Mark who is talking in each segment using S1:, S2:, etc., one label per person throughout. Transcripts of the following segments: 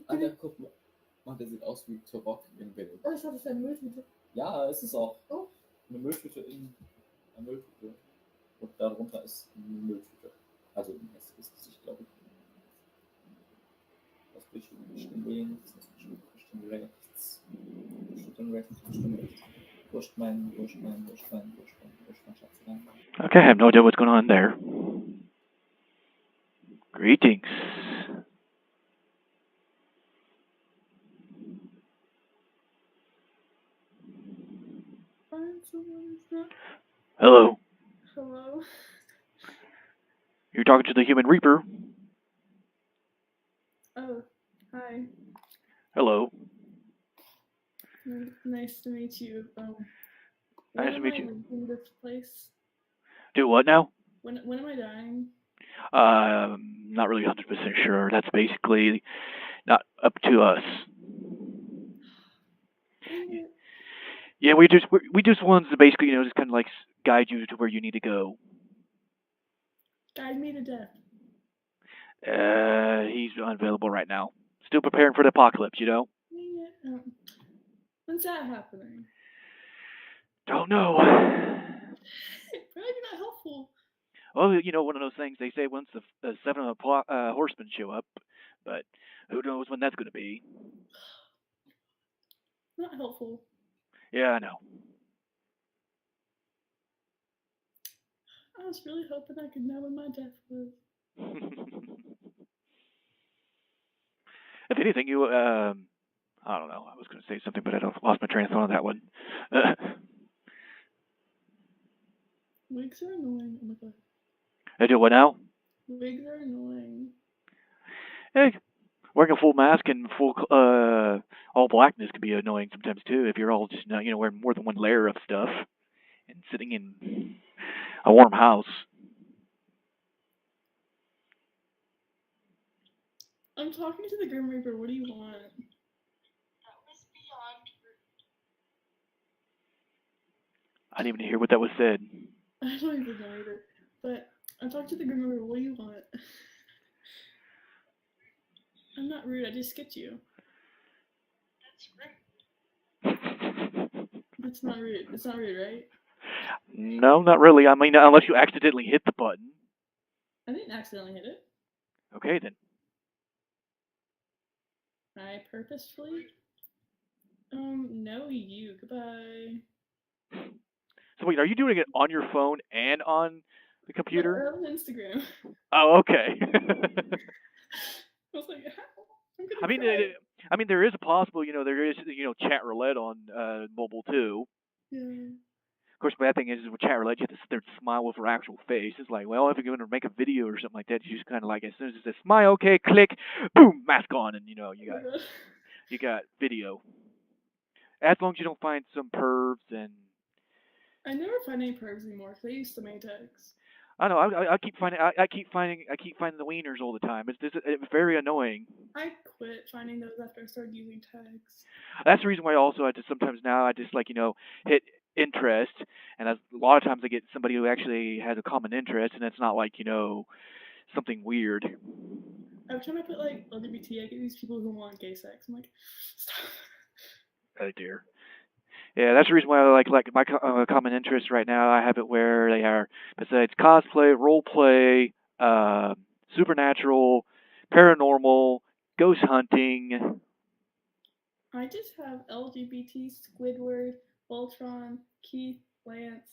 S1: Alter, guck mal. Mann, der sieht aus wie Turok in Bild.
S2: Oh, ich dachte, das ist eine Mülltüte.
S1: Ja, es ist auch
S2: Oh.
S1: eine Mülltüte in einer Mülltüte. Und darunter ist eine Mülltüte. Also ein hässliches Gesicht, glaube ich. Das bestimmt links, das bestimmt rechts. Bestimmt rechts, bestimmt rechts. Wurscht mein Schatzlein.
S3: Okay, I have no idea what's going on there. Greetings. Hello.
S2: Hello.
S3: You're talking to the Human Reaper.
S2: Oh, hi.
S3: Hello.
S2: Nice to meet you.
S3: Nice to meet you.
S2: When am I leaving this place?
S3: Do what now?
S2: When am I dying?
S3: Not really 100% sure. That's basically not up to us. Yeah, we just ones to basically, just kind of like guide you to where you need to go.
S2: Guide me to death.
S3: He's unavailable right now. Still preparing for the apocalypse,
S2: Yeah. When's that happening?
S3: Don't know.
S2: Probably not helpful.
S3: Well, one of those things they say once the seven horsemen show up, but who knows when that's going to be.
S2: Not helpful.
S3: Yeah, I know.
S2: I was really hoping I could know when my death was.
S3: If anything, I don't know. I was going to say something, but I lost my train of thought on that one.
S2: Wigs are annoying. Oh my god.
S3: I do what now?
S2: Wigs are annoying.
S3: Hey, wearing a full mask and full all blackness can be annoying sometimes too. If you're all just wearing more than one layer of stuff and sitting in a warm house.
S2: I'm talking to the Grim Reaper. What do you want?
S4: That was beyond rude.
S3: I didn't even hear what that was said.
S2: I don't even know either. But I'm talking to the Grim Reaper. What do you want? I'm not rude. I just skipped you.
S4: That's rude.
S2: That's not rude. It's not rude, right?
S3: No, not really. I mean, unless you accidentally hit the button.
S2: I didn't accidentally hit it.
S3: Okay, then.
S2: I purposefully? No, you. Goodbye.
S3: So wait, are you doing it on your phone and on the computer?
S2: On Instagram.
S3: Oh, okay.
S2: I was like, how?
S3: I mean, there is a possible, there is, chat roulette on mobile too.
S2: Yeah.
S3: Of course, the bad thing is with chat roulette, you have to smile with her actual face. It's like, well, if you're going to make a video or something like that, you just kind of like, as soon as it says smile, okay, click, boom, mask on, and you got video. As long as you don't find some pervs and.
S2: I never find any pervs anymore because I use Semitex.
S3: I know. I keep finding the wieners all the time. It's very annoying.
S2: I quit finding those after I started using tags.
S3: That's the reason why also I just sometimes now I just like hit interest, and a lot of times I get somebody who actually has a common interest, and it's not like something weird.
S2: Every time I put like LGBT, I get these people who want gay sex. I'm like, stop.
S3: Oh dear. Yeah, that's the reason why I like my common interests right now. I have it where they are besides cosplay, role play, supernatural, paranormal, ghost hunting.
S2: I just have LGBT, Squidward, Voltron, Keith, Lance,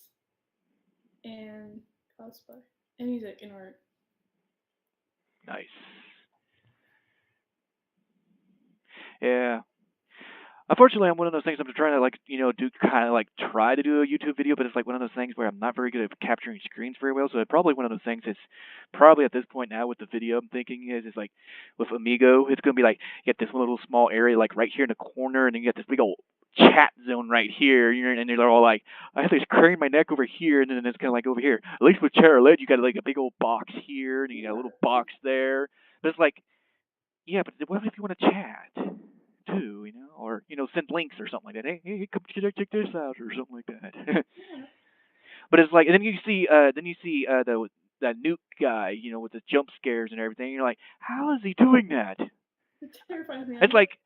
S2: and cosplay, and music and art.
S3: Nice. Yeah. Unfortunately, I'm one of those things. I'm trying to try to do a YouTube video, but it's like one of those things where I'm not very good at capturing screens very well. So probably one of those things is probably at this point now with the video I'm thinking is like with Amigo, it's gonna be like you get this one little small area like right here in the corner, and then you get this big old chat zone right here, and they're all like, I have to crane my neck over here, and then it's kind of like over here. At least with Charlotte, you got like a big old box here, and you got a little box there. But it's like, yeah, but what if you want to chat too, or send links or something like that. Hey, come check this out or something like that.
S2: Yeah.
S3: But it's like, and then you see that nuke guy, with the jump scares and everything. You're like, how is he doing that?
S2: It terrifies me.
S3: It's like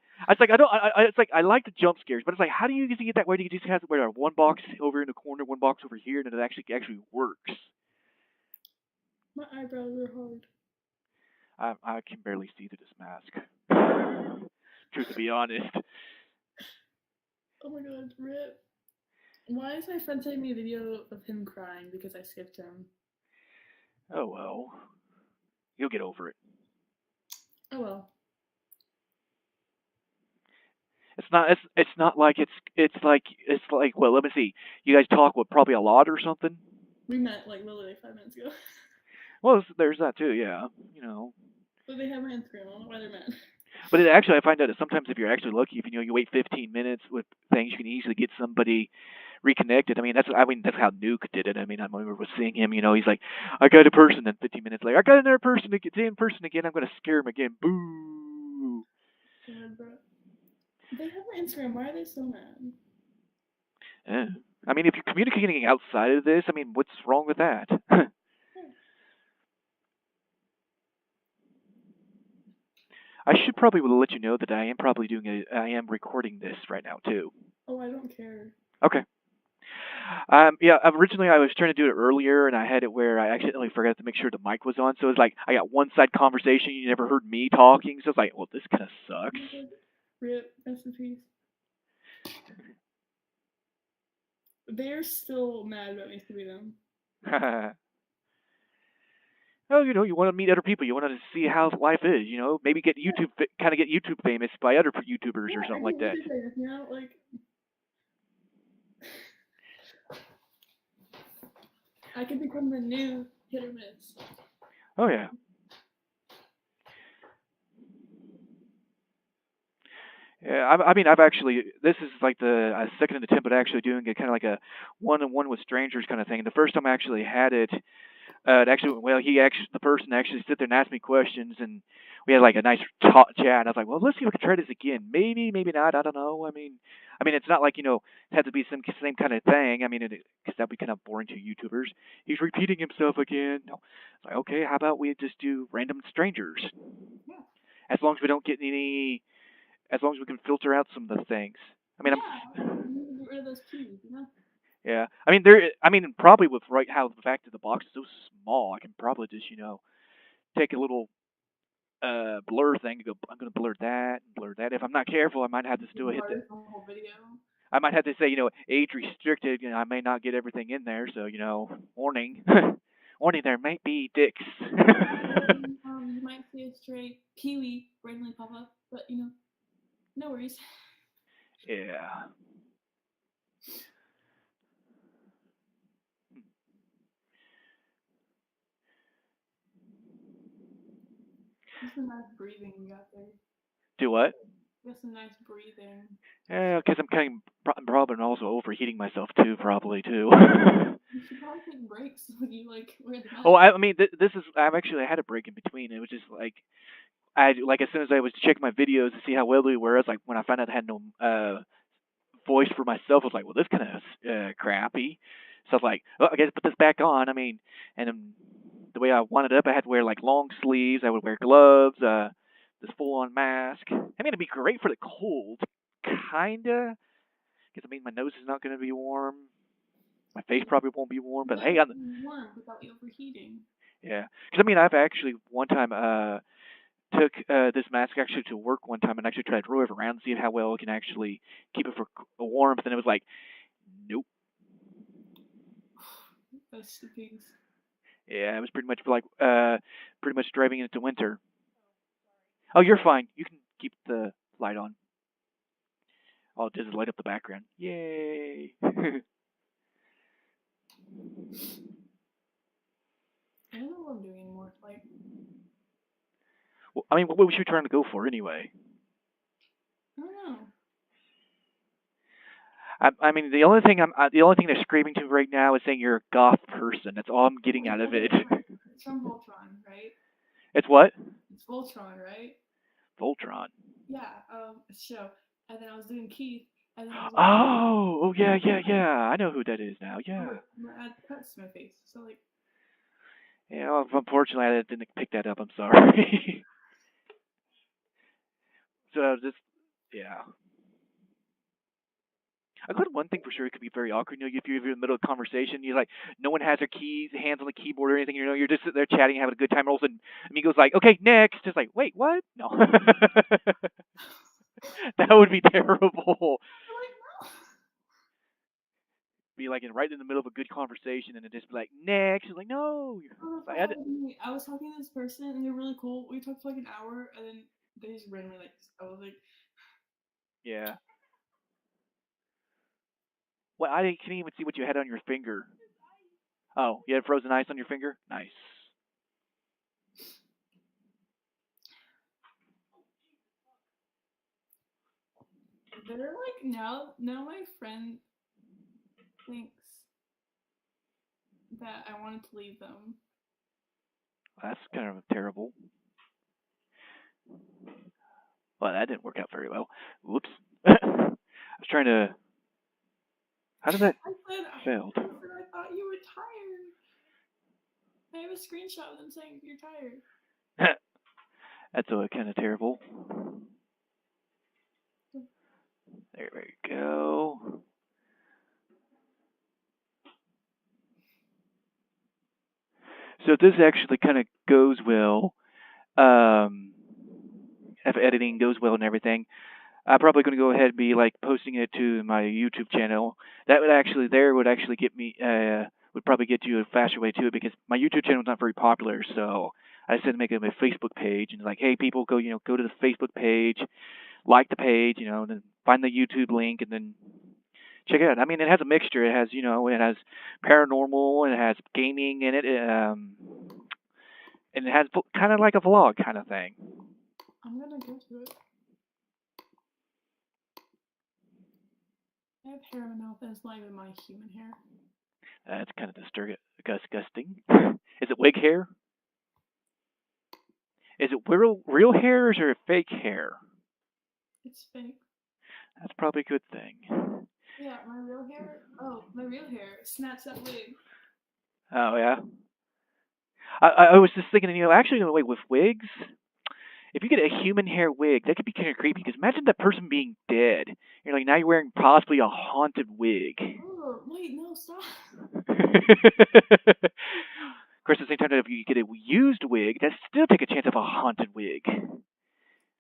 S3: I like the jump scares, but it's like how do you get that way? You just have to wear one box over in the corner, one box over here, and it actually works.
S2: My eyebrows are hard.
S3: I can barely see through this mask. Truth to be honest.
S2: Oh my god, rip. Why is my friend sending me a video of him crying because I skipped him?
S3: Oh well, you'll get over it.
S2: Oh well.
S3: It's not like it's like well, let me see. You guys talk probably a lot or something.
S2: We met like literally 5 minutes ago.
S3: Well, there's that too, yeah. You know.
S2: But they have my Instagram. I don't know why they're mad.
S3: But actually, I find out that sometimes if you're actually lucky, if you wait 15 minutes with things, you can easily get somebody reconnected. I mean, that's how Nuke did it. I mean, I remember seeing him. He's like, I got a person, and 15 minutes later, I got another person. Same person again. I'm gonna scare him again. Boo.
S2: God, bro. They have my Instagram. Why are they so mad?
S3: Yeah. I mean, if you're communicating outside of this, I mean, what's wrong with that? I should probably let you know that I am probably I am recording this right now too.
S2: Oh, I don't care.
S3: Okay. Yeah, originally I was trying to do it earlier, and I had it where I accidentally forgot to make sure the mic was on. So it's like I got one side conversation, you never heard me talking. So it's like, well, this kind of sucks.
S2: Rip, rest in peace. They're still mad about me skipping them.
S3: Well, you want to meet other people. You want to see how life is. Maybe get kind of get YouTube famous by other YouTubers or something like that.
S2: Famous, like. I could become the new hit or miss.
S3: Oh yeah. Yeah, I mean, I've actually, this is like the second attempt at actually doing it kind of like a one-on-one with strangers kind of thing. The first time I actually had it, the person actually sit there and asked me questions, and we had like a nice chat, and I was like, well, let's see if we can try this again. Maybe, maybe not, I don't know. I mean, it's not like, it had to be some same kind of thing. I mean, because that'd be kind of boring to YouTubers. He's repeating himself again. No. It's like, okay, how about we just do random strangers?
S2: Yeah.
S3: As long as we don't get as long as we can filter out some of the things. I mean,
S2: you can get rid of those cues,
S3: Yeah, I mean, probably with how the fact that the box is so small, I can probably just, take a little blur thing and go, I'm gonna blur that and blur that. If I'm not careful, I might have to still hit the
S2: whole video.
S3: I might have to say, age restricted. I may not get everything in there, so warning, warning. There might be dicks.
S2: You might see a stray peewee randomly pop up, but no worries.
S3: Yeah.
S2: That's some nice breathing you got there.
S3: Do what?
S2: That's some nice breathing.
S3: Yeah, because I'm probably also overheating myself too, probably too.
S2: You should probably take breaks when you wear the mask.
S3: Oh, I mean, this is. I've actually had a break in between. It was just like, as soon as I was checking my videos to see how well they were, I was like, when I found out I had no voice for myself, I was like, well, this kind of crappy. So I was like, oh, I guess put this back on. I mean, and the way I wanted it up, I had to wear like long sleeves. I would wear gloves, this full-on mask. I mean, it'd be great for the cold, kinda. Because I mean, my nose is not going to be warm. My face probably won't be warm, but hey,
S2: warm without overheating.
S3: Yeah, because I mean, I've actually one time took this mask actually to work one time and actually tried to roll it around and see how well it can actually keep it for warmth, and it was like, nope.
S2: That's the pigs.
S3: Yeah, it was pretty much like pretty much driving into winter. Oh, you're fine. You can keep the light on. All it does is light up the background. Yay!
S2: I don't know what I'm doing anymore.
S3: Well, I mean, what was you trying to go for anyway?
S2: I don't know.
S3: I mean, the only thing they're screaming to right now is saying you're a goth person. That's all I'm getting out of it.
S2: It's from Voltron, right?
S3: It's what?
S2: It's Voltron, right?
S3: Voltron.
S2: Yeah, it's a show. And then I was doing Keith, and then I was like,
S3: oh yeah. I know who that is now. Yeah.
S2: I had cuts to my face, so
S3: Yeah, well, unfortunately, I didn't pick that up. I'm sorry. So just yeah. I got one thing for sure. It could be very awkward. You know, if you're in the middle of a conversation, you're like, no one has their keys, hands on the keyboard or anything. You know, you're just sitting there chatting, having a good time. All of a sudden, Amigo's like, okay, next. Just like, wait, what? No. That would be terrible.
S2: Like, no.
S3: Be like right in the middle of a good conversation, and it just be like, next. It's like, no.
S2: Oh,
S3: I
S2: that
S3: had
S2: happened to me. I was talking to this person and they're really cool. We talked for like an hour and then they just randomly like I was like,
S3: yeah. Well, I can't even see what you had on your finger. Oh, you had frozen ice on your finger? Nice.
S2: they're like now my friend thinks that I wanted to leave them.
S3: That's kind of terrible. Well, that didn't work out very well. Whoops. I was trying to. How did that
S2: I said
S3: failed?
S2: I thought you were tired. I have a screenshot of them saying you're tired.
S3: That's kind of terrible. There we go. So this actually kind of goes well. If editing goes well and everything, I'm probably going to go ahead and be like posting it to my YouTube channel. That would actually get me would probably get you a faster way to it because my YouTube channel is not very popular. So I decided to make it my Facebook page and like, hey, people, go to the Facebook page, like the page, and then find the YouTube link and then check it out. I mean, it has a mixture. It has it has paranormal, and it has gaming in it, and it has kind of like a vlog kind of thing.
S2: I'm gonna go to it. I have hair in my mouth that's not even my human hair.
S3: That's kind of disgusting. Is it wig hair? Is it real hair or is it fake hair?
S2: It's fake.
S3: That's probably a good thing.
S2: Yeah, my real hair. Oh, my real hair snaps that wig.
S3: Oh yeah. I was just thinking, actually, wait, with wigs, if you get a human hair wig, that could be kind of creepy. Because imagine that person being dead. You're like, now you're wearing possibly a haunted wig.
S2: Oh, wait, no, stop.
S3: Of course, at the same time, if you get a used wig, that's still take a chance of a haunted wig.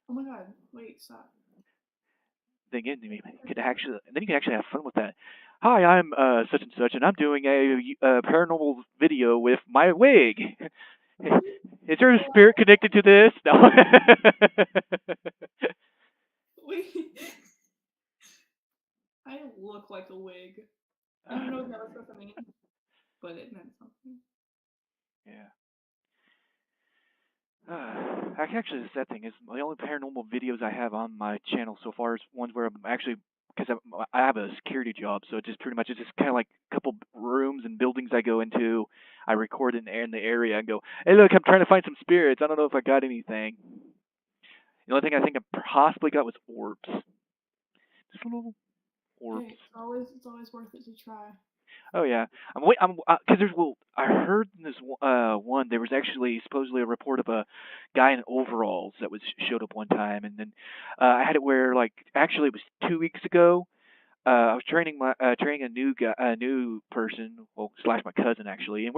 S2: Oh my god, wait, stop.
S3: Then again, then you can actually have fun with that. Hi, I'm such and such, and I'm doing a paranormal video with my wig. Is there a spirit connected to this? No.
S2: Wait. I look like a wig. I don't know what that was supposed to mean, but it meant something.
S3: Yeah. Actually, the sad thing is, the only paranormal videos I have on my channel so far is ones where I'm actually, because I have a security job, so it's just kind of like a couple rooms and buildings I go into. I record in the area and go, hey, look, I'm trying to find some spirits. I don't know if I got anything. The only thing I think I possibly got was orbs. Just little orbs.
S2: Hey, it's always worth it to try.
S3: Oh yeah, because I heard in this one there was actually supposedly a report of a guy in overalls that was showed up one time, and then I had it where like actually it was 2 weeks ago. I was training a new person, well slash my cousin actually, and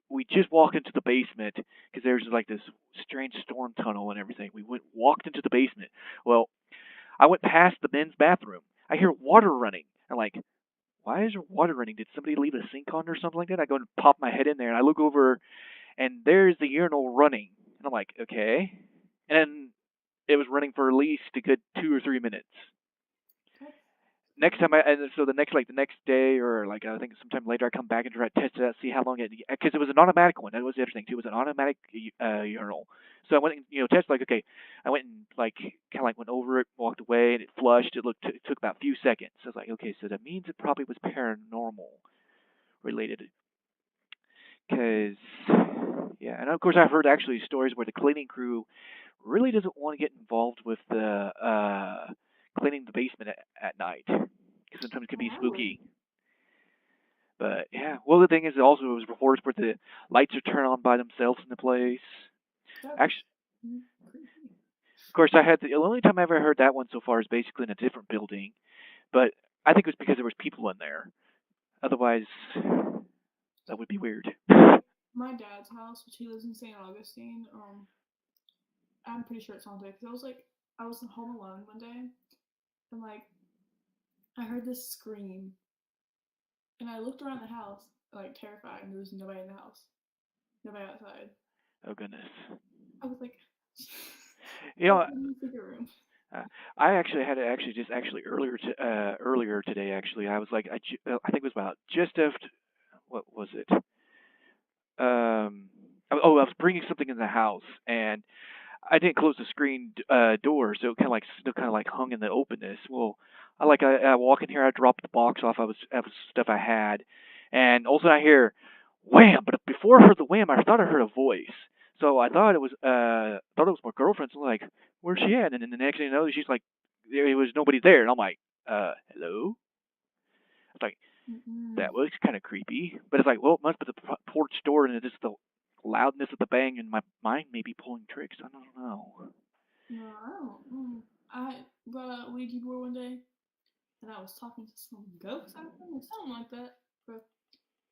S3: we just walked into the basement because there's like this strange storm tunnel and everything. Walked into the basement. Well, I went past the men's bathroom. I hear water running. I'm like, why is there water running? Did somebody leave a sink on or something like that? I go and pop my head in there, and I look over, and there's the urinal running. And I'm like, okay. And then it was running for at least a good 2 or 3 minutes. Next time, the next day, or like I think sometime later, I come back and try to test it out, see how long because it was an automatic one. That was the interesting too. It was an automatic urinal. So I went and tested okay. I went and kind of went over it, walked away, and it flushed. It took about a few seconds. So I was like, okay, so that means it probably was paranormal related. Because yeah, and of course I've heard actually stories where the cleaning crew really doesn't want to get involved with the cleaning the basement at night because sometimes it can be spooky. But yeah, well the thing is also it was reports where the lights are turned on by themselves in the place. course, I had the only time I ever heard that one so far is basically in a different building, but I think it was because there was people in there. Otherwise, that would be weird.
S2: My dad's house, which he lives in St. Augustine, I'm pretty sure it's haunted because I was home alone one day, and like I heard this scream, and I looked around the house like terrified, and there was nobody in the house, nobody outside.
S3: Oh goodness.
S2: I was like,
S3: You know,
S2: in the secret room.
S3: I actually had it earlier today. Actually, I was like, I think it was about just after. What was it? I was bringing something in the house, and I didn't close the screen door, so it kind of like still kind of like hung in the openness. Well, I walk in here, I drop the box off. I was stuff I had, and also I hear wham. But before I heard the wham, I thought I heard a voice. So I thought it was my girlfriend. So I'm like, where's she at? And then the next thing you know, she's like, there was nobody there, and I'm like, hello. It's like that was kind of creepy, but it's like, well, it must be the porch door, and it's just the loudness of the bang, and my mind may be pulling tricks. I don't know.
S2: No, I don't know. I brought out a Ouija board one day, and I was talking to some ghost, I think, or something like that.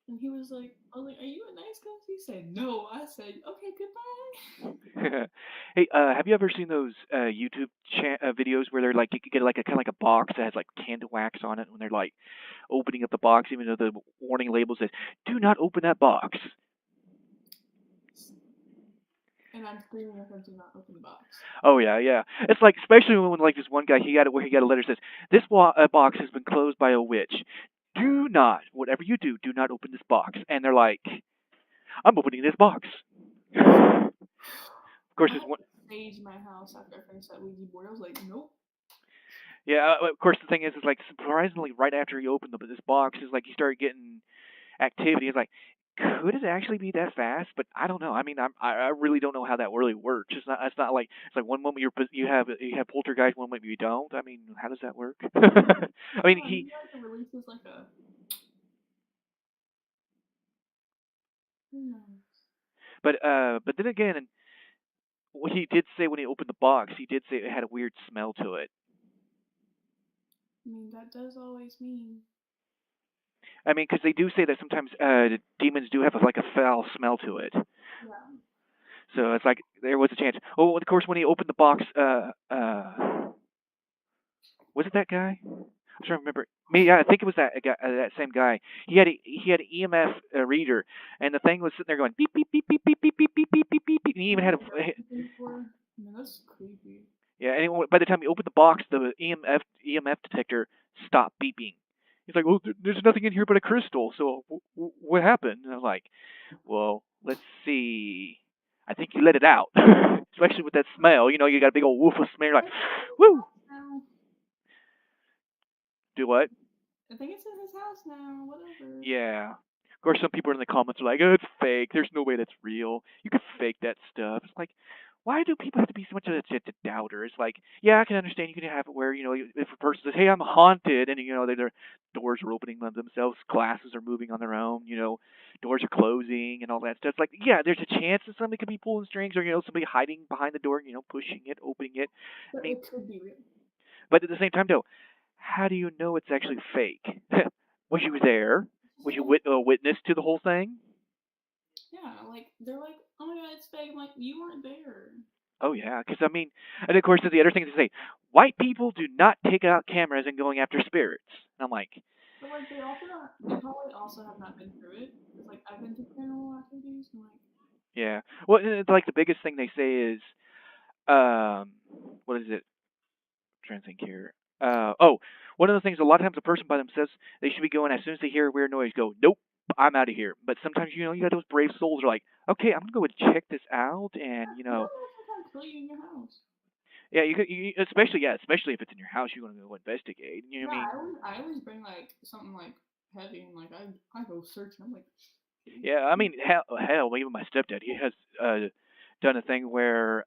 S2: And he was like, I was like, are you a nice ghost? He said, no. I said, okay, goodbye.
S3: Hey, have you ever seen those YouTube videos where they're like you could get like a kind of like a box that has like candle wax on it when they're like opening up the box, even though the warning label says "Do not open that box."
S2: And I'm screaming at him to not open the box.
S3: Oh yeah. It's like especially when like this one guy he got a letter that says this box has been closed by a witch. Do not, whatever you do not open this box. And they're like, I'm opening this box. Of course,
S2: I
S3: there's one.
S2: Stage my house after I finished that Ouija board. I was like, nope.
S3: Yeah, of course the thing is like surprisingly right after he opened this box is like he started getting activity. It's like, could it actually be that fast? But I don't know. I mean, I really don't know how that really works. It's not like it's like one moment you have poltergeist, one moment you don't. I mean, how does that work? I mean,
S2: he like releases like a. Who knows?
S3: But then again, and what he did say when he opened the box, he did say it had a weird smell to it.
S2: I mean, that does always mean.
S3: I mean, because they do say that sometimes demons do have like a foul smell to it.
S2: Yeah.
S3: So it's like there was a chance. Oh, of course, when he opened the box, was it that guy? I'm trying to remember. Yeah, I think it was that guy, that same guy. He had an EMF reader, and the thing was sitting there going beep beep beep beep beep beep beep beep beep beep beep. And he even had a.
S2: That's creepy.
S3: Yeah, and by the time he opened the box, the EMF detector stopped beeping. He's like, well, there's nothing in here but a crystal. So what happened? And I was like, well, let's see. I think you let it out, especially with that smell. You know, you got a big old woof of smell. You're like, woo. Do what?
S2: I think it's in his house now. Whatever.
S3: Yeah. Of course, some people in the comments are like, oh, it's fake. There's no way that's real. You could fake that stuff. It's like, why do people have to be so much of a doubter? It's like, yeah, I can understand you can have it where, you know, if a person says, hey, I'm haunted, and, you know, their doors are opening themselves, glasses are moving on their own, you know, doors are closing and all that stuff. It's like, yeah, there's a chance that somebody could be pulling strings or, you know, somebody hiding behind the door, you know, pushing it, opening it.
S2: But
S3: I mean,
S2: it could be real.
S3: But at the same time, though, how do you know it's actually fake? Was you there? Was you witness to the whole thing?
S2: Yeah, like they're like, oh my god, it's fake. I'm like, you weren't there.
S3: Oh yeah, because I mean, and of course, the other thing is to say, white people do not take out cameras and going after spirits. And I'm like,
S2: but like they probably also have not been through it. It's like I've been to paranormal activities, and like.
S3: Yeah, well, it's like the biggest thing they say is, what is it? I'm trying to think here. One of the things a lot of times a person by themselves they should be going as soon as they hear a weird noise, go, nope, I'm out of here. But sometimes you know you got those brave souls who are like, okay, I'm gonna go and check this out, and you know.
S2: Kill you in your house.
S3: Yeah, especially if it's in your house, you're gonna go investigate. You know what I mean?
S2: I always bring like something like heavy, and like I go searching. I'm like.
S3: Yeah, I mean, hell, even my stepdad, he has done a thing where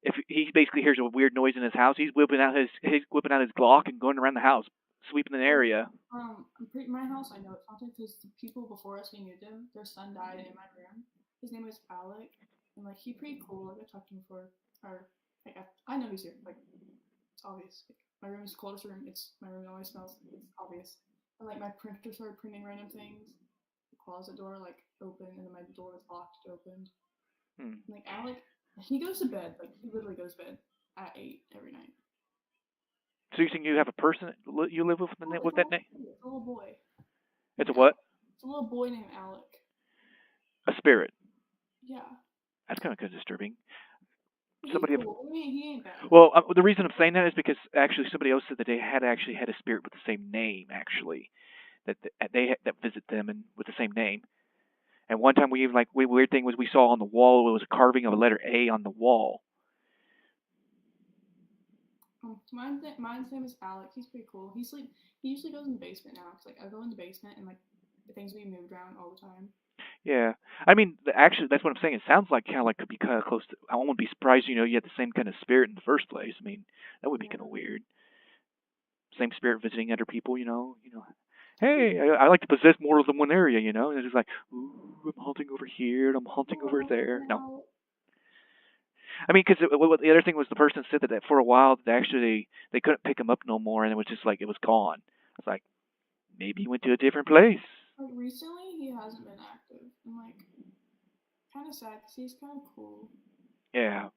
S3: if he basically hears a weird noise in his house, he's whipping out his Glock and going around the house, sweeping the area.
S2: My house, I know it's haunted because the people before us, we knew them. Their son died in my room. His name was Alec, and like he's pretty cool. Like I talked to him for our Like, I know he's here. Like, it's obvious. Like, my room is the coldest room. My room always smells. It's obvious. And like my printer started printing random things. The closet door like open, and then my door is locked open. Like Alec, he goes to bed. Like he literally goes to bed at 8 every night.
S3: So you think you have a person you live with with that name?
S2: It's a little boy.
S3: It's a what?
S2: It's a little boy named Alec.
S3: A spirit.
S2: Yeah.
S3: That's kind of disturbing.
S2: Somebody. Cool. He ain't bad.
S3: Well, the reason I'm saying that is because actually somebody else said that they had actually had a spirit with the same name actually, that visit them and with the same name. And one time we even weird thing was we saw on the wall, it was a carving of a letter A on the wall.
S2: Mine's name is Alec. He's pretty cool. He usually goes in the basement now. Cause like I go in the basement and like the things we moved around all the time.
S3: Yeah, I mean, actually, that's what I'm saying. It sounds like could be kind of close to. I wouldn't be surprised, you had the same kind of spirit in the first place. I mean, that would be kind of weird. Same spirit visiting other people, Hey, I like to possess more than one area, and it's just like, ooh, I'm hunting over here, and I'm hunting over there. No. I mean, because the other thing was the person said that for a while that actually they couldn't pick him up no more, and it was just like it was gone. It's like maybe he went to a different place.
S2: Like recently, he hasn't been active, and like kind of sad because he's kind of cool.
S3: Yeah.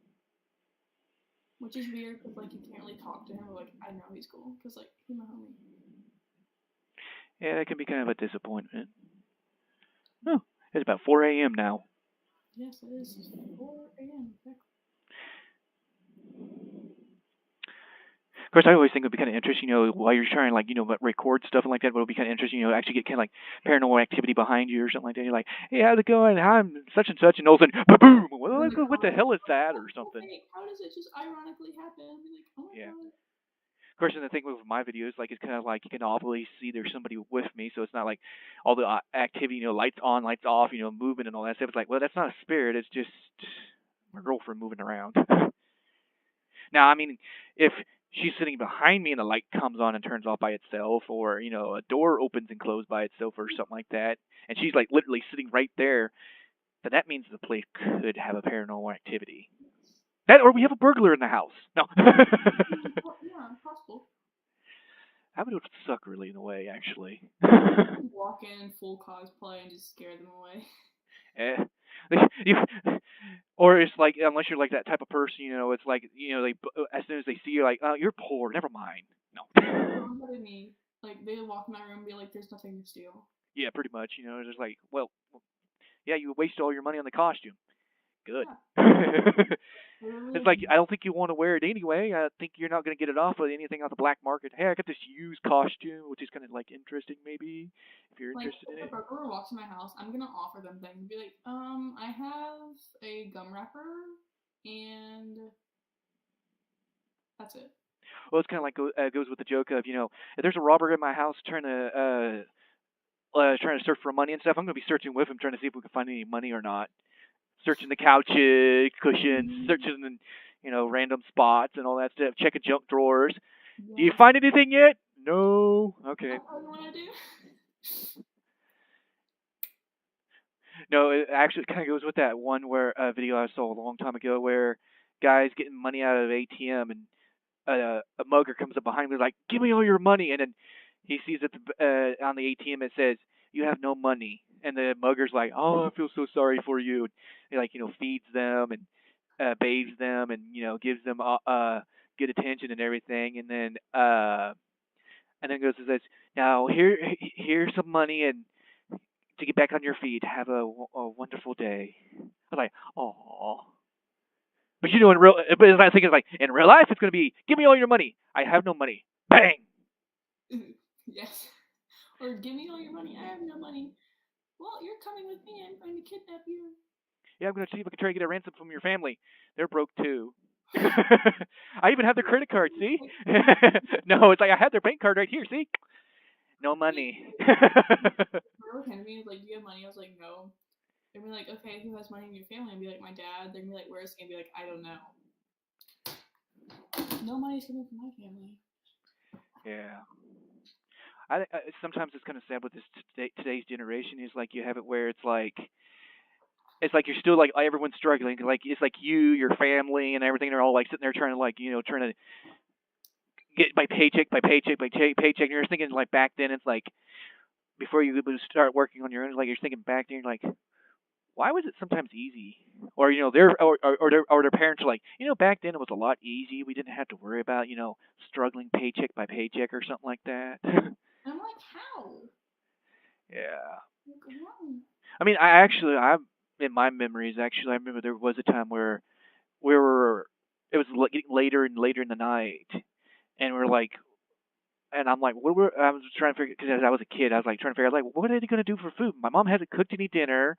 S2: Which is weird because like you can't really talk to him, but like I know he's cool because like he's my homie.
S3: Yeah, that can be kind of a disappointment. Oh, it's about 4 a.m. now.
S2: Yes, it is 4 a.m.
S3: Of course, I always think it would be kind of interesting, while you're trying, record stuff and like that, it would be kind of interesting, actually get kind of like paranormal activity behind you or something like that. You're like, hey, how's it going? I'm such and such, and all of a sudden, boom! What the hell is that, or something?
S2: Hey, how does it just ironically happen? I'd be like, oh my God.
S3: Of course, and the thing with my videos, it's kind of like you can obviously see there's somebody with me, so it's not like all the activity, lights on, lights off, moving and all that stuff. It's like, well, that's not a spirit. It's just my girlfriend moving around. Now, I mean, if she's sitting behind me and the light comes on and turns off by itself, or a door opens and closes by itself, or something like that, and she's like literally sitting right there, then that means the place could have a paranormal activity. That, or we have a burglar in the house. No.
S2: Yeah, possible.
S3: That would suck really in a way, actually.
S2: Walk in full cosplay and just scare them away.
S3: Or it's like, unless you're like that type of person, it's like, they as soon as they see you, like, oh, you're poor, never mind. No.
S2: Like they walk in my room and be like, "There's nothing to steal."
S3: Yeah, pretty much. It's like, well, yeah, you wasted all your money on the costume. Good. Yeah. It's like, I don't think you want to wear it anyway. I think you're not going to get it off with anything on the black market. Hey, I got this used costume, which is kind of like interesting, maybe, if you're interested in it.
S2: If a burglar walks in my house, I'm going to offer them things and be like, I have a gum wrapper, and that's it.
S3: Well, it's kind of like goes with the joke of, if there's a robber in my house trying to search for money and stuff, I'm going to be searching with him, trying to see if we can find any money or not. Searching the couches, cushions, searching in, random spots and all that stuff. Checking junk drawers. Yeah. Do you find anything yet? No. Okay.
S2: That's what I want to do.
S3: No, it actually kind of goes with that one video I saw a long time ago where guys getting money out of an ATM and a mugger comes up behind me like, "Give me all your money," and then he sees that on the ATM it says, "You have no money." And the mugger's like, "Oh, I feel so sorry for you." And he feeds them and bathes them and gives them good attention and everything. And then goes and says, "Now here's some money and to get back on your feet. Have a wonderful day." I was like, "Oh." But in I think it's like in real life, it's gonna be, "Give me all your money." I have no money. Bang.
S2: Yes. Or give me all your money. I have no money. Well, you're coming with me. I'm going to kidnap you.
S3: Yeah, I'm going to see if I can try to get a ransom from your family. They're broke too. I even have their credit card, see? No, it's like I have their bank card right here, see? No money.
S2: Remember Kennedy was like, "Do you have money?" I was like, "No." They'd be like, "Okay, who has money in your family?" I'd be like, "My dad." They'd be like, "Where's he?" I'd be like, "I don't know." No money's coming from my family.
S3: Yeah. I sometimes it's kind of sad with this today's generation is like you have it where it's like it's like you're still like everyone's struggling. Like it's like you, your family, and everything. They're all like sitting there trying to like trying to get by paycheck by paycheck by paycheck. And you're thinking like back then, it's like before you would start working on your own, like you're thinking back then, you're like, why was it sometimes easy? Or their parents are like, back then it was a lot easy. We didn't have to worry about struggling paycheck by paycheck or something like that.
S2: I'm like, how?
S3: Yeah.
S2: Like, why?
S3: I mean, I'm in my memories. Actually, I remember there was a time where we were. It was getting later and later in the night, and we're like, and I'm like, I was trying to figure because as I was a kid, I was like trying to figure out like, what are they gonna do for food? My mom hasn't cooked any dinner.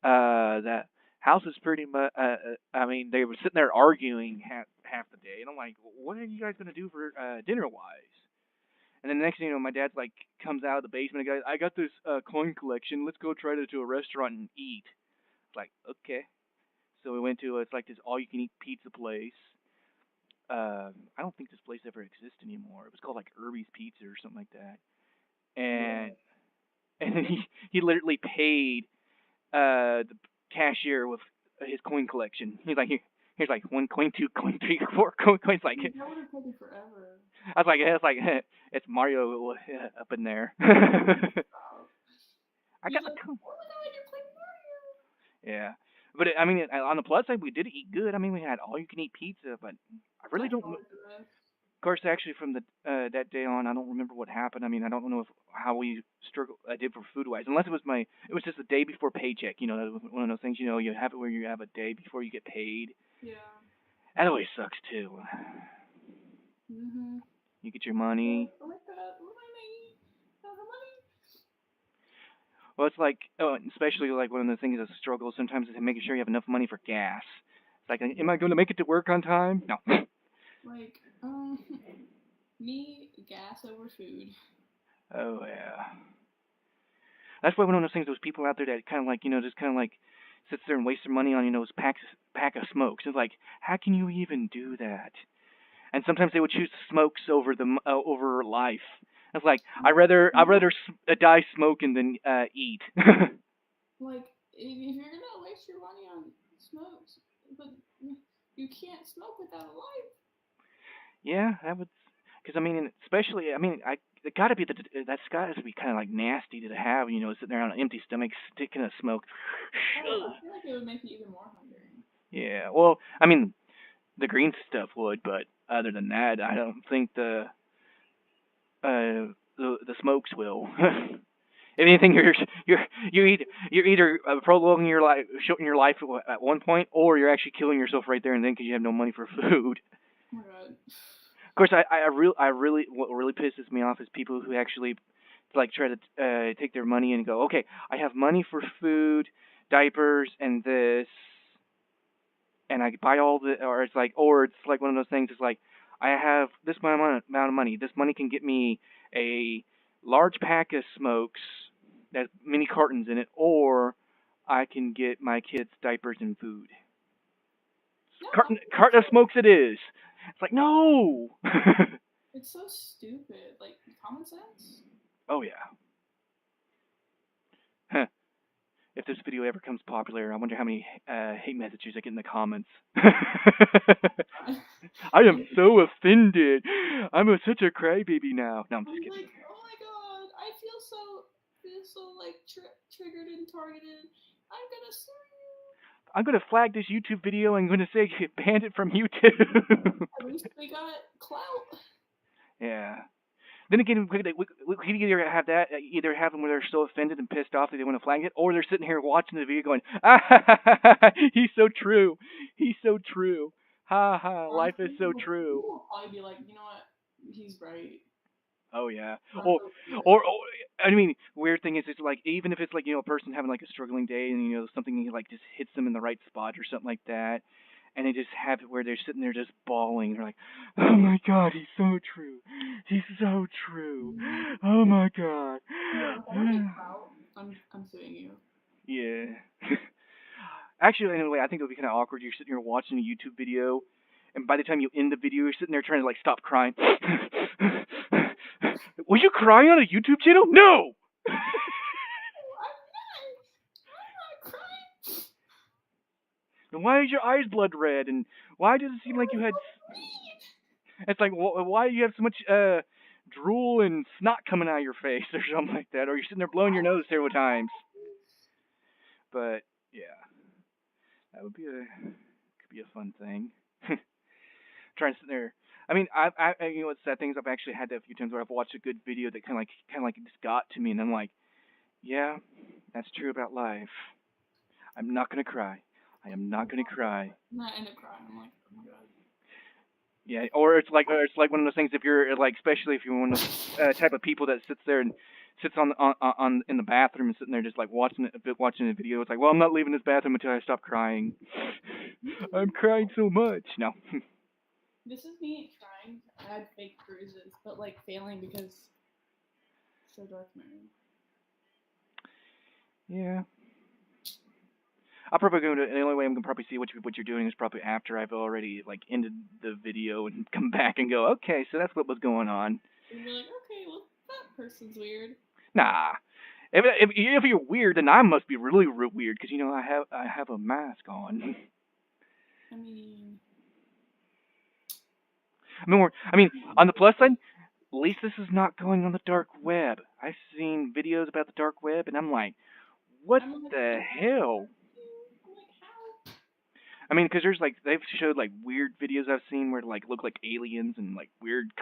S3: The house is pretty much. I mean, they were sitting there arguing half the day, and I'm like, what are you guys gonna do for dinner wise? And then the next thing you know, my dad's like comes out of the basement and goes, I got this coin collection. Let's go try to a restaurant and eat. It's like, okay. So we went to it's like this all you can eat pizza place. I don't think this place ever exists anymore. It was called like Irby's Pizza or something like that. And then he literally paid the cashier with his coin collection. He's like, here's like 1 coin, 2 coin, 3, 4 coins. Like
S2: That would have taken forever.
S3: I was like, it's Mario up in there. I got the coin.
S2: Oh my god, you're playing Mario!
S3: Yeah, but I mean, on the plus side, we did eat good. I mean, we had all you can eat pizza, but I really don't. Of course, actually, from the that day on, I don't remember what happened. I mean, I don't know how we did for food wise, unless it was just the day before paycheck. That was one of those things. You have it where you have a day before you get paid.
S2: Yeah.
S3: That always sucks too.
S2: Mhm.
S3: You get your money.
S2: Oh my god, what am I making? Oh, the money.
S3: Well, it's like, especially like one of the things that's a struggle sometimes is making sure you have enough money for gas. It's like, am I going to make it to work on time? No.
S2: Like, me, gas over food.
S3: Oh yeah. That's why one of those things, those people out there that kind of like, just kind of like sits there and wastes their money on, those pack of smokes. It's like, how can you even do that? And sometimes they would choose smokes over over life. It's like I'd rather die smoking than eat.
S2: Like, if you're gonna waste your money on smokes, but you can't smoke without a life.
S3: Yeah, that would, because I mean, especially, I mean, it got to be that's got to be kind of like nasty to have, sitting there on an empty stomach, sticking a smoke.
S2: I feel like it would make you even more hungry. Yeah,
S3: well, I mean, the green stuff would, but other than that, I don't think the smokes will. If anything, you're either prolonging your life, shortening your life at one point, or you're actually killing yourself right there and then because you have no money for food.
S2: Oh my god.
S3: Of course, I really what really pisses me off is people who actually like try to take their money and go, okay, I have money for food, diapers, and this, and I buy all the, or it's like one of those things. It's like I have this amount of money. This money can get me a large pack of smokes that many cartons in it, or I can get my kids diapers and food.
S2: No,
S3: Carton of smokes it is. It's like, no.
S2: It's so stupid. Like, common sense.
S3: Oh yeah. Huh. If this video ever becomes popular, I wonder how many hate messages I get in the comments. I am so offended. I'm such a crybaby now. No, I'm just kidding.
S2: Like, oh my god, I feel so like triggered and targeted. I'm gonna sue you.
S3: I'm gonna flag this YouTube video and I'm gonna say banned it from YouTube.
S2: At least they got clout.
S3: Yeah. Then again, we could either have them where they're so offended and pissed off that they want to flag it, or they're sitting here watching the video going, ah, he's so true. He's so true. Ha ha, life is so true.
S2: People will probably be like, you know what, he's right.
S3: Oh yeah. Or I mean, weird thing is, it's like even if it's like a person having like a struggling day and something like just hits them in the right spot or something like that, and they just have it where they're sitting there just bawling. They're like, oh my god, he's so true. He's so true. Oh my god.
S2: I'm suing you.
S3: Yeah. Actually, in a way, I think it would be kind of awkward. You're sitting here watching a YouTube video, and by the time you end the video, you're sitting there trying to like stop crying. Was you crying on a YouTube channel? No!
S2: I'm not crying.
S3: And why is your eyes blood red? And why does it seem like you had... It's like, why do you have so much drool and snot coming out of your face or something like that? Or you're sitting there blowing your nose several times. But, yeah. That would be could be a fun thing. Trying to sit there. I mean, you know what's sad thing is I've actually had that a few times where I've watched a good video that kind of like just got to me, and I'm like, yeah, that's true about life. I'm not gonna cry. I am not gonna cry.
S2: And I end up crying. I'm like, oh my god.
S3: Yeah, or it's like one of those things if you're like, especially if you're one of those type of people that sits there and sits on in the bathroom and sitting there just like watching a video. It's like, well, I'm not leaving this bathroom until I stop crying. I'm crying so much. No.
S2: This is me trying to add fake bruises, but like failing because so dark married.
S3: Yeah. I'll probably go to the only way I'm gonna probably see what you're doing is probably after I've already like ended the video and come back and go, okay, so that's what was going on.
S2: And you're like, okay, well that person's weird.
S3: Nah. If you're weird, then I must be really weird because you know I have a mask on.
S2: I mean,
S3: on the plus side, at least this is not going on the dark web. I've seen videos about the dark web, and I'm like, what the hell?
S2: I'm like, how?
S3: I mean, because there's like they've showed like weird videos I've seen where like look like aliens and like weird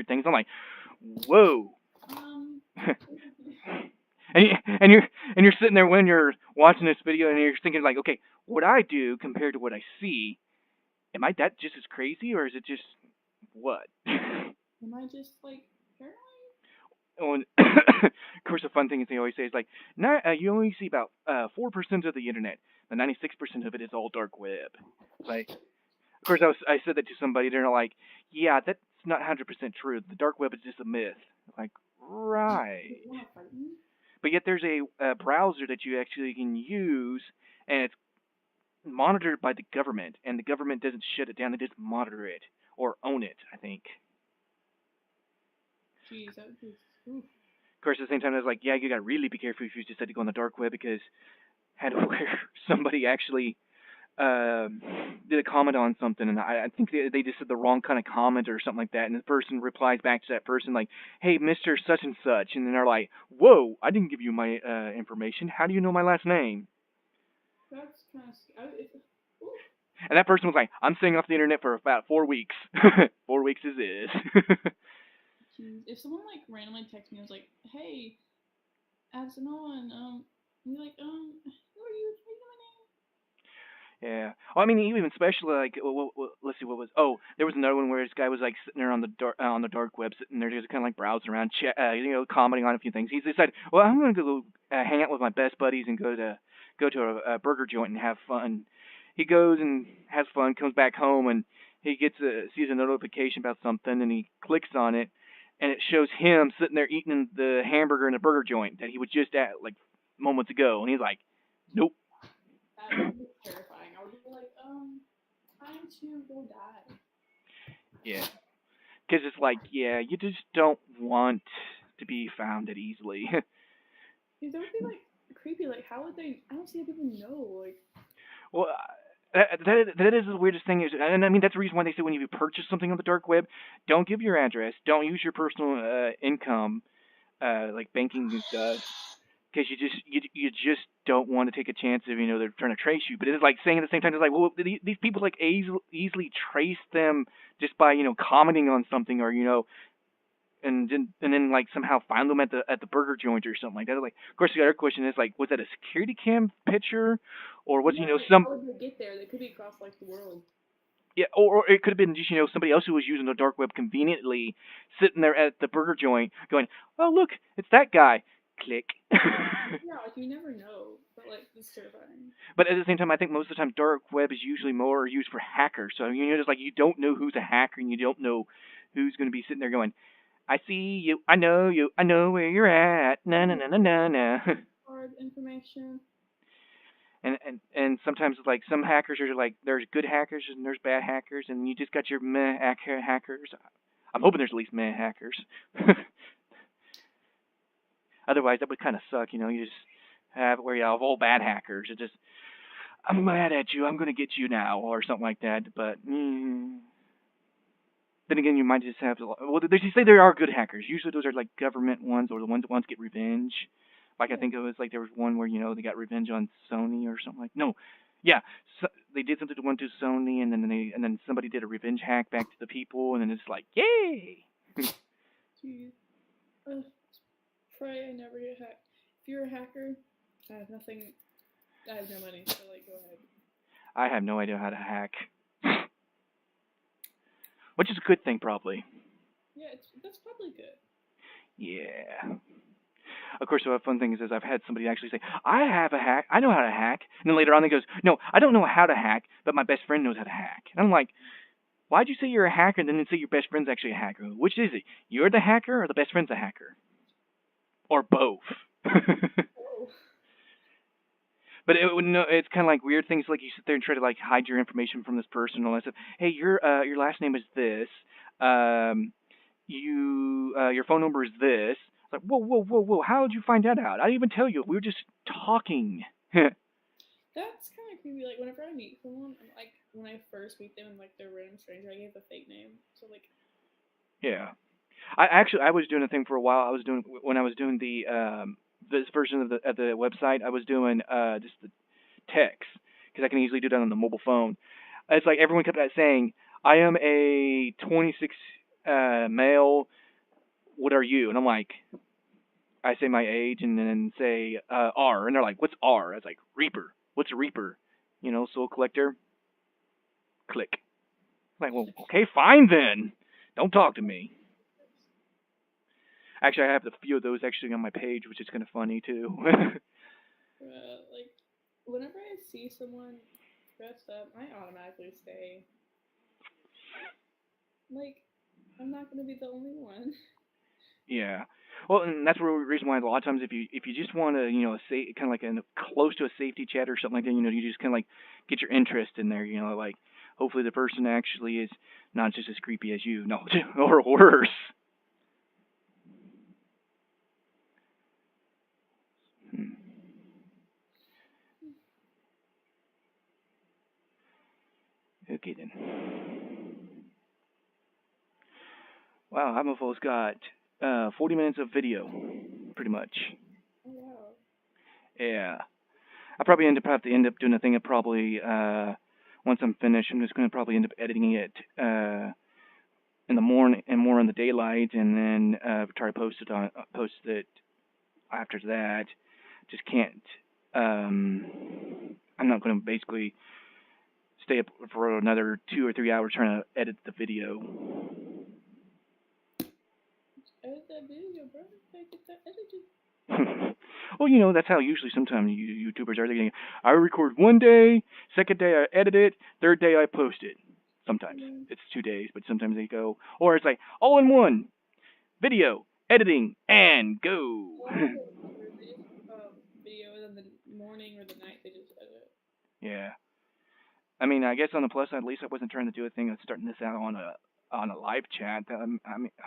S3: things. I'm like, whoa. and you're sitting there when you're watching this video and you're thinking like, okay, what I do compared to what I see, am I that just as crazy or is it just what?
S2: Am I just like paranoid?
S3: Oh, and of course, the fun thing is they always say is like, you only see about 4% of the internet. The 96% of it is all dark web. Like, of course, I said that to somebody. They're like, yeah, that's not 100% true. The dark web is just a myth. Like, right. But yet there's a browser that you actually can use, and it's monitored by the government, and the government doesn't shut it down. They just monitor it or own it, I think.
S2: Jeez, that would be... Oof.
S3: Of course, at the same time, I was like, yeah, you gotta really be careful if you decide to go on the dark web because had where somebody actually did a comment on something, and I think they just said the wrong kind of comment or something like that, and the person replies back to that person like, hey, Mr. Such and Such, and then they're like, whoa, I didn't give you my information. How do you know my last name?
S2: That's kind of...
S3: And that person was like, I'm staying off the internet for about 4 weeks. 4 weeks is it.
S2: Jeez. If someone like randomly texts me and was like, hey, add someone, and you're like, who are you? How do you know my name?
S3: Yeah. Well, I mean, even especially like, let's see, what was? Oh, there was another one where this guy was like sitting there on the dark web, sitting there just kind of like browsing around, commenting on a few things. He decided, well, I'm gonna go hang out with my best buddies and go to a burger joint and have fun. He goes and has fun, comes back home, and he sees a notification about something, and he clicks on it, and it shows him sitting there eating the hamburger in the burger joint that he was just at like moments ago, and he's like, nope.
S2: That would be terrifying. I would be like, time to go die.
S3: Yeah. Because it's like, yeah, you just don't want to be found that easily.
S2: Dude, that would be like creepy. Like, how would they? I don't see how people know. Like,
S3: well, that is the weirdest thing is, and I mean that's the reason why they say when you purchase something on the dark web, don't give your address, don't use your personal income, like banking and stuff, because you just don't want to take a chance of they're trying to trace you. But it's like saying at the same time, it's like, well, these people like easily trace them just by commenting on something or and then like somehow find them at the burger joint or something like that. Like, of course, the other question is like, was that a security cam picture, or was some?
S2: How would they get there? They could be across like the world.
S3: Yeah, or it could have been just somebody else who was using the dark web conveniently, sitting there at the burger joint, going, "Oh look, it's that guy." Click.
S2: Yeah, like you never know, but like it's terrifying.
S3: But at the same time, I think most of the time dark web is usually more used for hackers. So just like you don't know who's a hacker and you don't know who's going to be sitting there going, I see you, I know where you're at, na na na na na na.
S2: Hard information.
S3: And sometimes like some hackers are like there's good hackers and there's bad hackers and you just got your meh hackers. I'm hoping there's at least meh hackers. Otherwise that would kind of suck, you just have where you have all bad hackers. It just I'm mad at you. I'm gonna get you now, or something like that. But then again, you might just have to. Well, they say there are good hackers. Usually, those are like government ones, or the ones that want to get revenge. Like I think it was like there was one where they got revenge on Sony or something like. No, yeah, so they did something to one to Sony, and then somebody did a revenge hack back to the people, and then it's like, yay!
S2: Jeez. Pray I never get hacked. If you're a hacker, I have nothing. I have no money, so like, go ahead.
S3: I have no idea how to hack, which is a good thing, probably.
S2: Yeah, that's probably good.
S3: Yeah. Of course, the fun thing is I've had somebody actually say, I have a hack, I know how to hack. And then later on, they goes, no, I don't know how to hack, but my best friend knows how to hack. And I'm like, why'd you say you're a hacker and then say your best friend's actually a hacker? Which is it? You're the hacker or the best friend's a hacker? Or both?
S2: Oh.
S3: But it's kind of like weird things like you sit there and try to like hide your information from this person and all that stuff. Hey, your last name is this. Your phone number is this. It's like, whoa. How did you find that out? I didn't even tell you. We were just talking.
S2: That's kind of creepy. Like, whenever I meet someone, like, when I first meet them and, like, they're a random stranger, I give a fake name. So, like...
S3: Yeah. I was doing a thing for a while. When I was doing the this version of the website, I was doing just the text because I can easily do that on the mobile phone. It's like everyone kept saying, "I am a 26 male. What are you?" And I'm like, I say my age and then say R, and they're like, "What's R?" I was like, "Reaper." What's a Reaper? Soul collector. Click. I'm like, well, okay, fine then. Don't talk to me. Actually, I have a few of those actually on my page, which is kind of funny too.
S2: Like, whenever I see someone dressed up, I automatically say, like, I'm not gonna be the only one.
S3: Yeah. Well, and that's the reason why a lot of times if you just want to, say kind of like close to a safety chat or something like that, you just kind of like get your interest in there, like hopefully the person actually is not just as creepy as you, no, or worse. Okay then. Wow, I'm almost got 40 minutes of video, pretty much.
S2: Oh, wow.
S3: Yeah. I probably have to end up doing a thing of probably once I'm finished, I'm just going to probably end up editing it in the morning and more in the daylight, and then try to post it after that. Just can't. I'm not going to basically stay up for another 2 or 3 hours trying to edit the video.
S2: Edit that video, bro. I get that edited.
S3: Well, that's how usually sometimes YouTubers are. I record one day, second day I edit it, third day I post it. Sometimes it's 2 days, but sometimes they go, or it's like all in one, video, editing, and go.
S2: Video and then the morning or the night they just edit.
S3: Yeah. I mean, I guess on the plus side, at least I wasn't trying to do a thing of starting this out on a live chat. I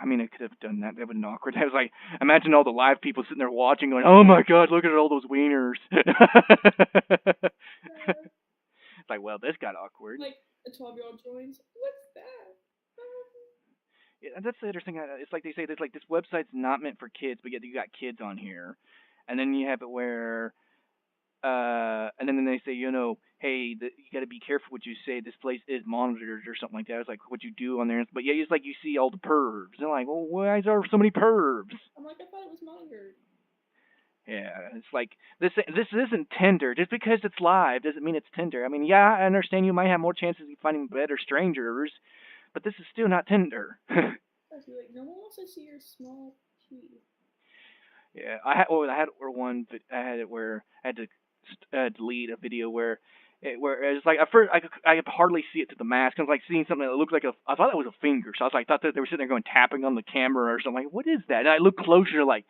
S3: mean, I could have done that. That would have been awkward. I was like, imagine all the live people sitting there watching, going, "Oh my God, look at all those wieners." It's like, well, this got awkward.
S2: Like a 12-year-old joins. What's that?
S3: Yeah, that's the other thing. It's like they say, this website's not meant for kids, but yet you got kids on here, and then you have it where. And then they say, hey, you got to be careful what you say. This place is monitored or something like that. It's like what you do on there. But yeah, it's like you see all the pervs. They're like, well, why is there so many pervs?
S2: I'm like, I thought it was monitored.
S3: Yeah, it's like this isn't Tinder. Just because it's live doesn't mean it's Tinder. I mean, yeah, I understand you might have more chances of finding better strangers, but this is still not Tinder.
S2: Like, no one wants to see your small pee.
S3: Yeah, I had it where I had to delete a video where it's like at first I could hardly see it to the mask. I was like seeing something that looked like I thought that was a finger. So I was like, thought that they were sitting there going tapping on the camera or something. Like, what is that? And I looked closer, like,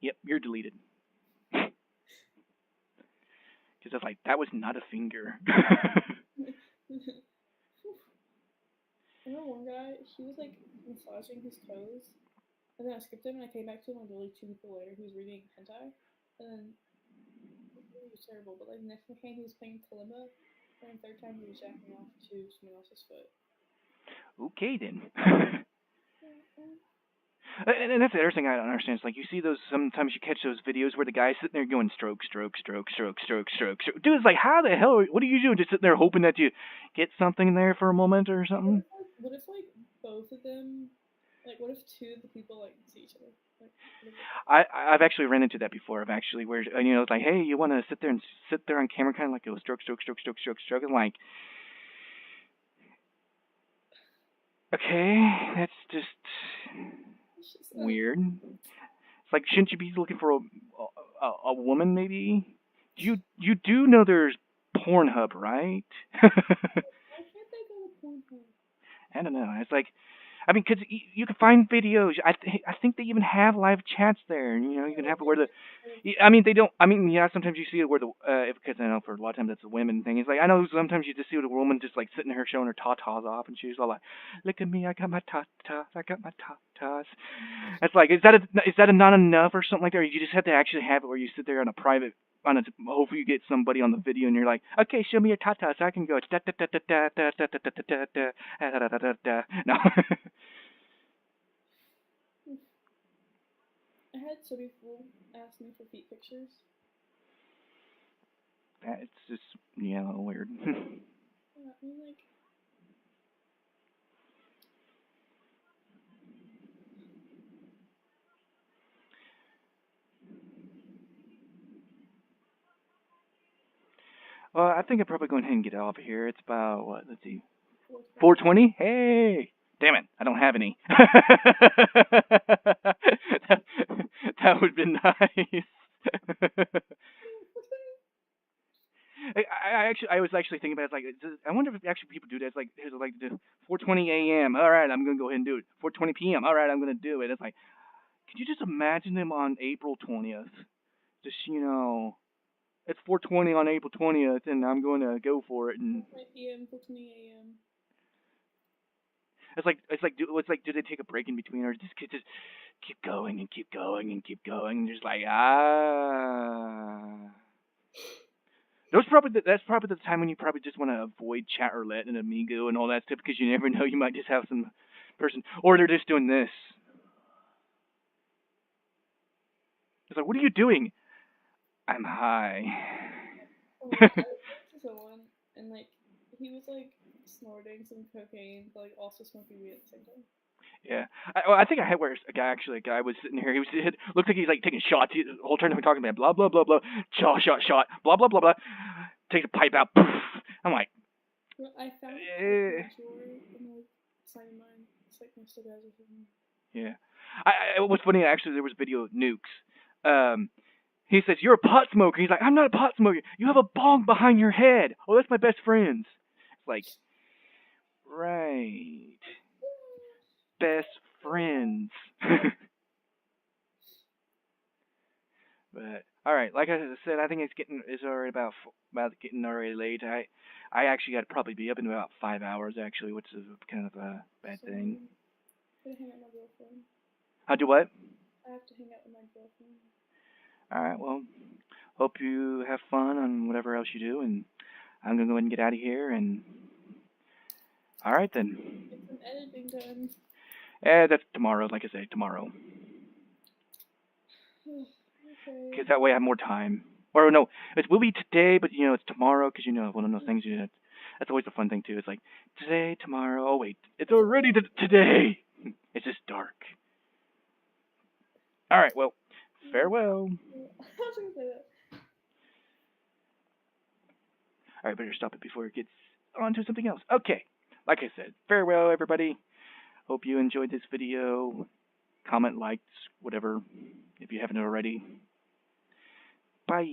S3: yep, you're deleted. Because I was like, that was not a finger.
S2: I know one guy, he was like massaging his toes, and then I skipped him and I came back to him and like 2 people later he was reading hentai, and then he was terrible, but like next weekend he was playing Kalimba, and third time he was jacking off to someone else's foot.
S3: Okay then.
S2: Mm-mm.
S3: And that's the other thing I don't understand. It's like you see those, sometimes you catch those videos where the guy's sitting there going stroke, stroke, stroke, stroke, stroke, stroke, stroke. Dude, it's like, how the hell, what are you doing? Just sitting there hoping that you get something there for a moment or something?
S2: What if like both of them, like what if two of the people like see each other? Like, what if
S3: I've actually ran into that before. I've actually where you know it's like, hey, you want to sit there and sit there on camera, kind of like go stroke, stroke, stroke, stroke, stroke, stroke, and like, okay, that's just
S2: it's just
S3: weird. It's like, shouldn't you be looking for a woman maybe? You do know there's Pornhub, right?
S2: Why can't they go to Pornhub?
S3: I don't know. It's like, I mean, 'cause you can find videos. I think they even have live chats there. You know, you can have it where the. I mean, they don't. I mean, yeah. Sometimes you see it where the because I know for a lot of times that's a women thing. It's like I know sometimes you just see the woman just like sitting there showing her tatas off, and she's all like, "Look at me, I got my tatas, I got my tatas." It's like, is that a not enough or something like that? Or you just have to actually have it where you sit there on a private. Hopefully you get somebody on the video and you're like, okay, show me your tatas, so I can go. Da da da da da da da da da da da da da da da. No.
S2: I had so many people ask me for feet pictures.
S3: It's just, yeah, a little weird.
S2: Yeah, I mean like.
S3: Well, I think I'm probably going ahead and get off of here. It's about, what, let's see, 4:20? Hey! Damn it, I don't have any. That would have been nice. I was actually thinking about it, it's like, I wonder if actually people do that. It's like, here's like the 4:20 a.m. All right, I'm gonna go ahead and do it. 4:20 p.m. All right, I'm gonna do it. It's like, could you just imagine them on April 20th? Just, it's 4:20 on April 20th, and I'm going to go for it. And
S2: 9 p.m. till 20 a.m.
S3: do they take a break in between, or just keep going and keep going and keep going, and just like that's probably the time when you probably just want to avoid chat roulette and Amigo and all that stuff because you never know, you might just have some person, or they're just doing this. It's like, what are you doing? I'm high.
S2: Oh, I was talking to someone, and like he was like snorting some cocaine, but like also smoking weed at the same time.
S3: Yeah, I think I had where a guy was sitting here. Looked like he's like taking shots. The whole time we're talking about blah blah blah blah, shot, blah blah blah blah. Takes a pipe out. Poof. I'm like,
S2: Well, I found a drawer in like side of mine. It's like next to guys or something.
S3: yeah. What's funny, actually, there was a video of Nukes. He says, "You're a pot smoker." He's like, "I'm not a pot smoker. You have a bong behind your head." Oh, that's my best friend's. It's like, right. Best friends. But all right, like I said, I think it's already about getting already late. I actually got to probably be up in about 5 hours actually, which is kind of a bad thing.
S2: I have to hang out with my girlfriend.
S3: How do what?
S2: I have to hang out with my girlfriend.
S3: All right, well, hope you have fun on whatever else you do, and I'm gonna go ahead and get out of here. And all right then.
S2: Get some editing done.
S3: That's tomorrow. Like I say, tomorrow.
S2: Okay.
S3: Because that way I have more time. Or no, it will be today, but it's tomorrow. Because one of those things. That's always a fun thing too. It's like today, tomorrow. Oh wait, it's already today. It's just dark. All right. Well, farewell.
S2: I was gonna say that.
S3: All right, better stop it before it gets on to something else. Okay. Like I said, farewell, everybody. Hope you enjoyed this video. Comment, likes, whatever, if you haven't already. Bye.